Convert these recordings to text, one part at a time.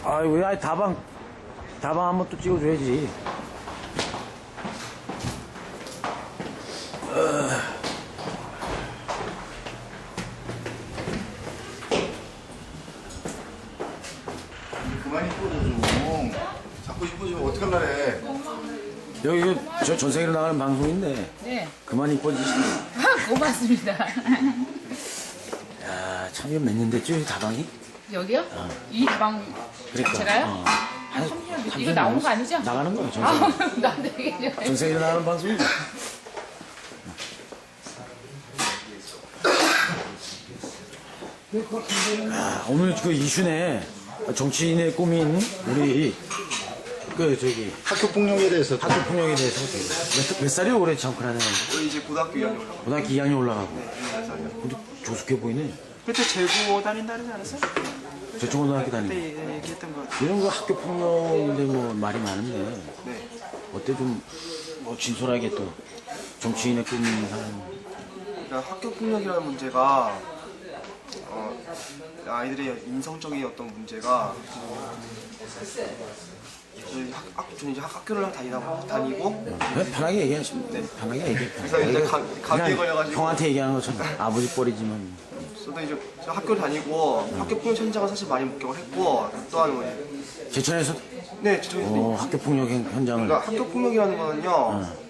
아이고, 야, 다방 한번 또 찍어줘야지. 그만 이뻐져 좀. 자꾸 이뻐지면 어떡할라 해. 여기 저 전생으로 나가는 방송인데 네. 그만 이뻐지시네. 고맙습니다. 야, 참 이거 몇 년 됐죠, 이 다방이? 여기요? 이 다방 자체가요? 한 30년. 이거 나오는 거 아니죠? 나가는 거예요, 아, 나 되게 전생으로 나가는 방송인데. 아, 오늘 그 이슈네 정치인의 꿈인 우리 그 저기 학교 폭력에 대해서 학교 폭력에 대해서 몇 살이요? 올해 정크라는 우리 이제 고등학교 2학년 올라가고. 고등학교 2학년 올라가고. 네, 2살이요. 근데 조숙해 보이네. 그때 재고 다닌다 그러지 않았어요? 저쪽 고등학교 다니고. 그때 얘기했던 것 같아요. 이런 거 학교 폭력인데 뭐 말이 많은데 네. 어때 좀 뭐 진솔하게 또 정치인의 꿈인 사람. 그러니까 학교 폭력이라는 문제가 아이들의 인성적인 어떤 문제가 저는 이제 학교를 다니고 네, 편하게 얘기하시면 돼. 편하게 얘기해. 그래서 이제 감기에 걸려가지고 형한테 얘기하는 것처럼 아버지 뻘이지만. 저도 이제 제가 학교를 다니고 학교 폭력 현장을 사실 많이 목격을 했고 또한 뭐 제천에서 네, 저희 학교 폭력 현장을. 그러니까 학교 폭력이라는 거는요.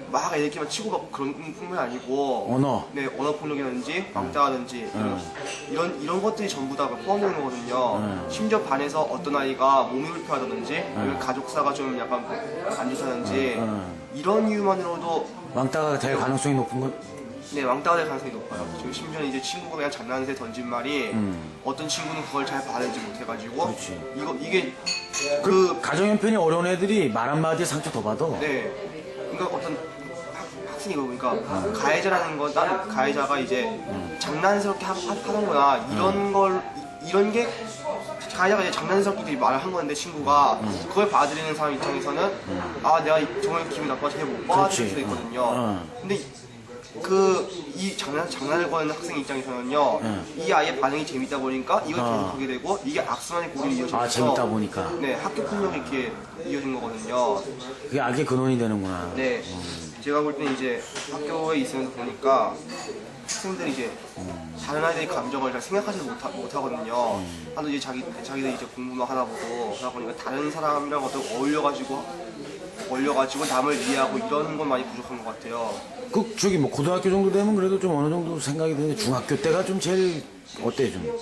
막 애들끼리만 치고 받고 그런 폭력이 아니고 언어. 네, 언어 폭력이라든지 왕따라든지 이런 것들이 전부 다 포함되는 거거든요. 심지어 반에서 어떤 아이가 몸이 불편하다든지 아니면 가족사가 좀 약간 안 좋다든지 이런 이유만으로도 왕따가 될 가능성이 높은 건. 네, 왕따가 될 가능성이 높아요. 지금 심지어 이제 친구가 그냥 장난새 던진 말이 어떤 친구는 그걸 잘 받아들이지 못해가지고 그렇지. 이게 가정 형편이 어려운 애들이 말 한마디에 상처 더 받아. 네, 그러니까 어떤 학생이 그러니까 가해자라는 건 다른 가해자가 이제 장난스럽게 하는구나 이런 게 가해자가 이제 장난스럽게 말을 한 건데 친구가 그걸 받아들이는 사람 입장에서는 아 내가 정말 기분이 나빠서 못 받아들일 수도 있거든요. 근데 이 장난을 거는 학생 입장에서는요 이 아이의 반응이 재밌다 보니까 이걸 계속 보게 되고 이게 악순환의 고리로 이어져서 아, 재밌다 보니까. 네, 학교 폭력이 이렇게 이어진 거거든요. 그게 악의 근원이 되는구나. 네, 제가 볼 때는 이제 학교에 있으면서 보니까 학생들이 이제 다른 아이들의 감정을 잘 생각하지 못하거든요. 하도 이제 자기들 이제 공부만 하다 보니까 다른 사람이랑 어떤 어울려가지고 남을 이해하고 이런 건 많이 부족한 것 같아요. 그 저기 뭐 고등학교 정도 되면 그래도 좀 어느 정도 생각이 드는데 중학교 때가 좀 제일 어때 좀?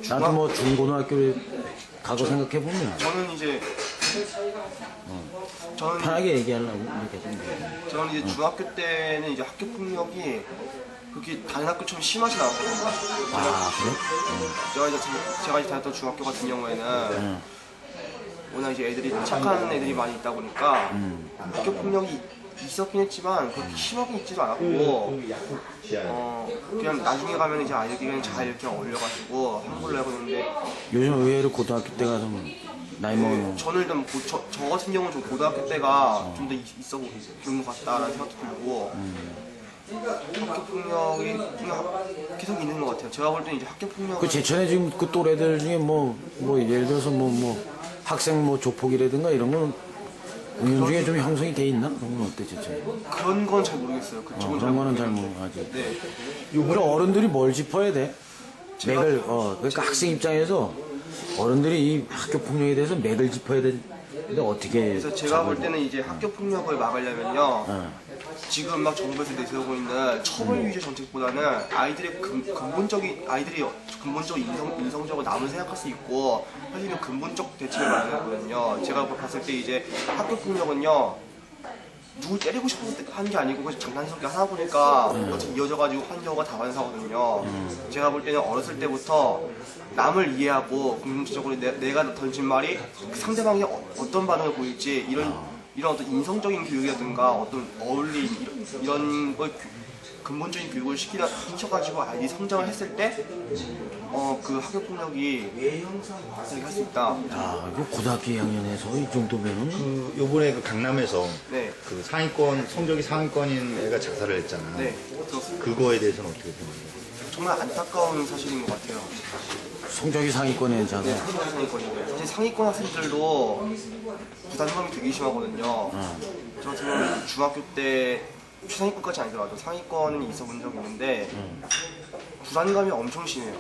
나도 뭐 중고등학교를 가고 생각해 보면 저는 이제 편하게 얘기하려고 이렇게 좀. 저는 이제 중학교 때는 이제 학교 폭력이 그렇게 다른 학교처럼 심하진 않았거든요. 아 그래? 제가 이제 다녔던 중학교 같은 경우에는 워낙 이제 애들이 착한 애들이 많이 있다 보니까 학교 폭력이 있었긴 했지만 그렇게 심하게 있지도 않았고 그냥 나중에 가면 이제 아이들끼리 그냥 잘 이렇게 어울려가지고 한걸로 하고 있는데 요즘 의외로 고등학교 때 가서 뭐 나이 먹으면 저는 일단 저 같은 경우는 좀 고등학교 때가 좀 더 있어 보이는 것 같다라는 생각도 들고 학교 폭력이 그냥 계속 있는 것 같아요. 제가 볼 때는 이제 학교 폭력 그 제천에 지금 그 또래들 중에 뭐 예를 들어서 뭐 학생 뭐 조폭이라든가 이런 거는 운영 중에 좀 형성이 돼 있나? 그런 건 어때 제천? 그런 건 잘 모르겠어요. 그쪽은 그런 거는 잘 모르겠는데. 모르지. 네. 우리 어른들이 뭘 짚어야 돼? 맥을 그러니까 학생 입장에서 어른들이 이 학교 폭력에 대해서 맥을 짚어야 되는데 어떻게? 그래서 제가 볼 때는 이제 학교 폭력을 막으려면요. 지금 막 정부에서 내세우고 있는 처벌 위주 정책보다는 아이들이 근본적으로 인성적으로 남을 생각할 수 있고 사실은 근본적 대책을 마련해야 하거든요. 제가 봤을 때 이제 학교 폭력은요. 누굴 때리고 싶어서 하는 게 아니고 그냥 장난스럽게 하다 보니까 어차피 이어져가지고 한 경우가 다반사거든요. 제가 볼 때는 어렸을 때부터 남을 이해하고 궁극적으로 내가 던진 말이 상대방이 어떤 반응을 보일지 이런 어떤 인성적인 교육이라든가 어떤 어울림 이런 걸 근본적인 교육을 시켜가지고 아이들이 성장을 했을 때 그 학교 폭력이 발생할 수 있다. 야, 이거 고등학교 2학년에서 이 정도면은 그 요번에 그 강남에서 네, 그 상위권 성적이 상위권인 애가 자살을 했잖아. 네, 그렇습니다. 그거에 대해서는 어떻게 생각해요? 정말 안타까운 사실인 것 같아요. 성적이 상위권에 있잖아. 네, 상위권이고요. 사실 상위권 학생들도 부담감이 되게 심하거든요. 저 같은 경우는 중학교 때 최상위권까지 아니더라도 상위권은 있어본 적이 있는데 불안감이 엄청 심해요.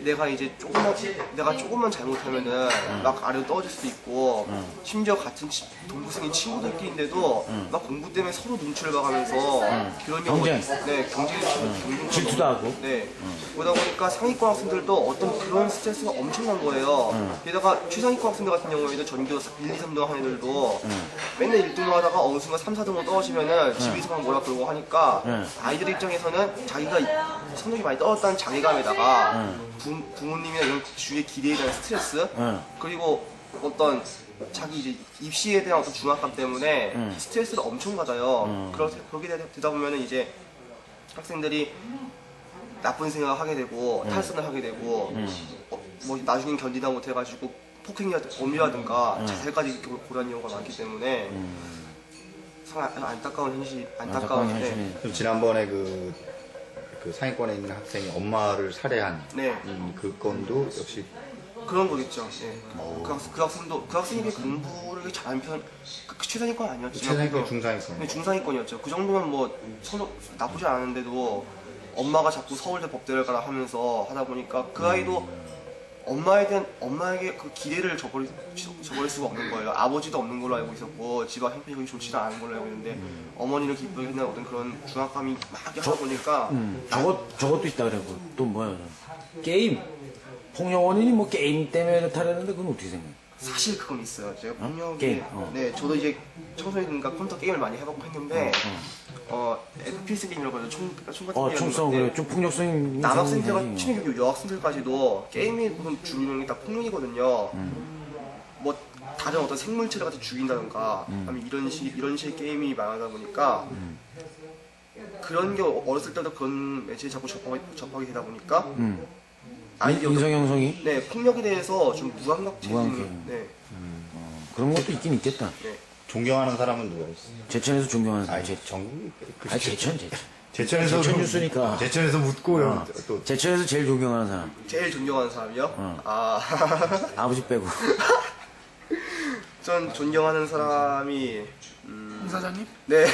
내가 이제 조금만 잘못하면은 막 아래로 떨어질 수도 있고 심지어 같은 동부생인 친구들끼리인데도 막 공부 때문에 서로 눈치를 봐가면서 그런 경우 경쟁. 네 경쟁 질투도 하고. 네 그러다 보니까 상위권 학생들도 어떤 그런 스트레스가 엄청난 거예요. 게다가 최상위권 학생들 같은 경우에는 전교 1, 2, 3등 한 애들도 맨날 1등을 하다가 어느 순간 3, 4등으로 떨어지면은 집에서만 뭐라 그러고 하니까 아이들 입장에서는 자기가 성적이 많이 떨어졌다는 자괴감에다가 부모님이나 이런 주위의 기대에 대한 스트레스 그리고 어떤 자기 이제 입시에 대한 어떤 중압감 때문에 스트레스를 엄청 받아요. 그렇게 되다 보면은 이제 학생들이 나쁜 생각을 하게 되고 탈선을 하게 되고 뭐 나중엔 견디다 못해가지고 폭행이라든가 범죄라든가 자살까지 고려한 경우가 많기 때문에 참 안타까운 현실, 안타까운 네. 현실이. 그럼 지난번에 그 상위권에 있는 학생이 엄마를 살해한 네. 그 건도 역시 그런 거겠죠. 예. 그 학생이 공부를 잘하는 편, 최상위권 아니었지만 최상위권, 그래도- 중상위권. 네, 중상위권이었죠. 그 정도면 뭐 성적 나쁘지 않았는데도 엄마가 자꾸 서울대 법대를 가라 하면서 하다 보니까 그 아이도 엄마에게 그 기대를 저버릴 수가 없는 거예요. 아버지도 없는 걸로 알고 있었고 집안 형편이 좋지 않은 걸로 알고 있는데 어머니를 기쁘게 했는 어떤 그런 중압감이 막 하다 보니까 저것도 있다 그래고 또 뭐야? 게임. 폭력 원인이 뭐 게임 때문에 그렇다는데 그건 어떻게 생각해? 사실 그건 있어요. 제가 폭력이 게임, 네 저도 이제 청소년이니까 컴퓨터 게임을 많이 해봤고 했는데 FPS 게임이라고 하죠. 총 같은 총성 그래 좀 폭력성이 있는 남학생들과 상황이. 친해지고 여학생들까지도 게임의 무슨 주인공이 다 폭력이거든요. 뭐 다른 어떤 생물체를 같이 죽인다던가 아니면 이런 식의 게임이 많아다 보니까 그런 게 어렸을 때도 그런 매체에 자꾸 접하게 되다 보니까 아이디어 인성 형성이 네 폭력에 대해서 좀 무감각해지는 무감각해요. 네. 그런 것도 있긴 있겠다. 존경하는 사람은 누가 있어? 제천에서 존경하는 사람. 아니 전국이 제천. 제천에서 제천 뉴스니까. 제천에서 묻고요. 또 제천에서 제일 존경하는 사람. 제일 존경하는 사람이요? 아버지 빼고. 전 존경하는 사람이 이사장님? 네.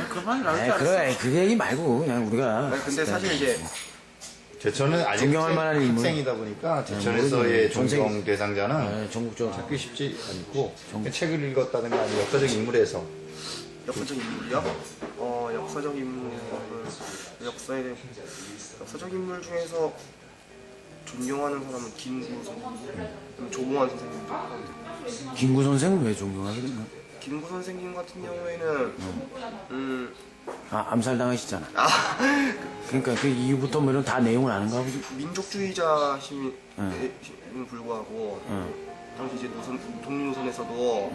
그 말이 나올 줄 알았어. 그래 그 얘기 말고 그냥 우리가. 근데 사실 이제 제천은 아직 존경할 만한 인물. 학생이다 보니까 모르겠네. 제천에서의 전생- 존경 대상자는 전국적으로. 찾기 쉽지 않고 책을 읽었다든가 아니면 역사적 인물에서 역사적 인물이요? 역사적 인물은 역사적 인물 중에서 존경하는 사람은 김구 선생님, 조봉환 선생님도 포함돼요. 김구 선생은 왜 존경하게 됐나? 김구 선생님 같은 경우에는 암살당하시잖아. 그러니까 그 이후부터 뭐 이런 다 내용을 아는가 보지. 민족주의자심에 불구하고 당시 이제 독립 노선에서도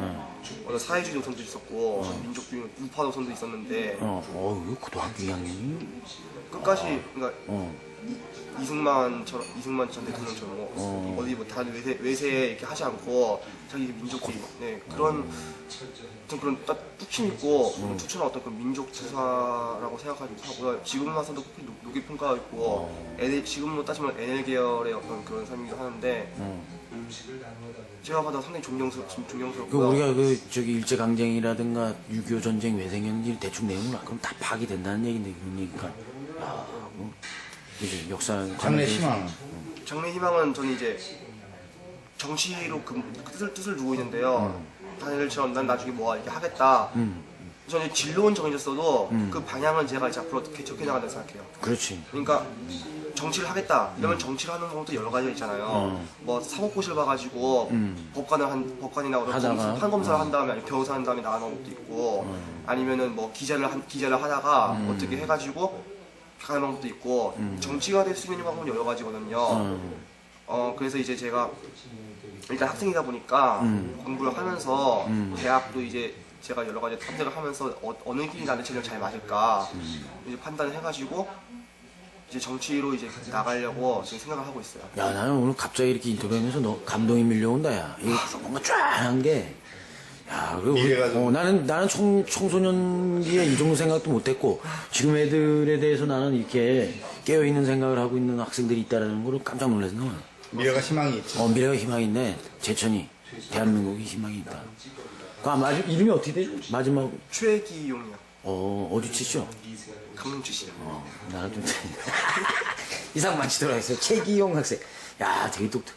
어떤 사회주의 노선도 있었고 민족주의 우파 노선도 있었는데 이거 고등학교 2학년이. 끝까지 그러니까 이승만 전 대통령처럼 어디 뭐 다른 외세 이렇게 하지 않고 자기 민족주의 그런 어떤 그런 뚝심 있고 추천한 어떤 그 민족 지사라고 생각하고요. 지금 와서도 높게 평가하고 지금으로 따지면 NL 계열의 어떤 그런 사람이기도 하는데 제가 봐도 상당히 존경스럽고요. 그 우리가 그 저기 일제 강점기라든가 6.25 전쟁 외생연지 대충 내용을 그럼 다 파악이 된다는 얘긴데 그런 얘기가. 이제 역사 장래 희망. 장래 희망은 저는 이제 정치로 그 뜻을 두고 있는데요. 다니엘처럼 난 나중에 뭐 이렇게 하겠다. 저는 진로는 정해졌어도 그 방향은 제가 이제 앞으로 어떻게 적혀나간다고 생각해요. 그렇지. 그러니까 정치를 하겠다. 이러면 정치를 하는 것도 여러 가지가 있잖아요. 뭐 사법고시를 봐가지고 법관이나 하다가. 판검사를 한 다음에 아니면 변호사 한 다음에 나가는 것도 있고 아니면은 뭐 기자를 하다가 어떻게 해가지고 가는 방법도 있고 정치가 될 수 있는 방법은 여러 가지거든요. 그래서 이제 제가 일단 학생이다 보니까 공부를 하면서 대학도 이제 제가 여러 가지 탐색을 하면서 어느 길이 나한테 제일 잘 맞을까 이제 판단을 해가지고 이제 정치로 이제 나가려고 지금 생각을 하고 있어요. 야, 나는 오늘 갑자기 이렇게 인터뷰하면서 너 감동이 밀려온다, 야. 이거 뭔가 쫙한 게, 야, 그리고 미래가 좀- 나는 청소년기에 이 정도 생각도 못했고 지금 애들에 대해서 나는 이렇게 깨어 있는 생각을 하고 있는 학생들이 있다라는 거를 깜짝 놀랐어. 미래가 희망이 있지. 미래가 희망이 있네. 제천이 대한민국이 희망이 있다. 이름이 어떻게 되죠? 마지막 최기용이요. 어디 치죠? 강릉주시요. 나는 좀 이상 많이 들어가겠어요. 최기용 학생. 야, 되게 똑똑.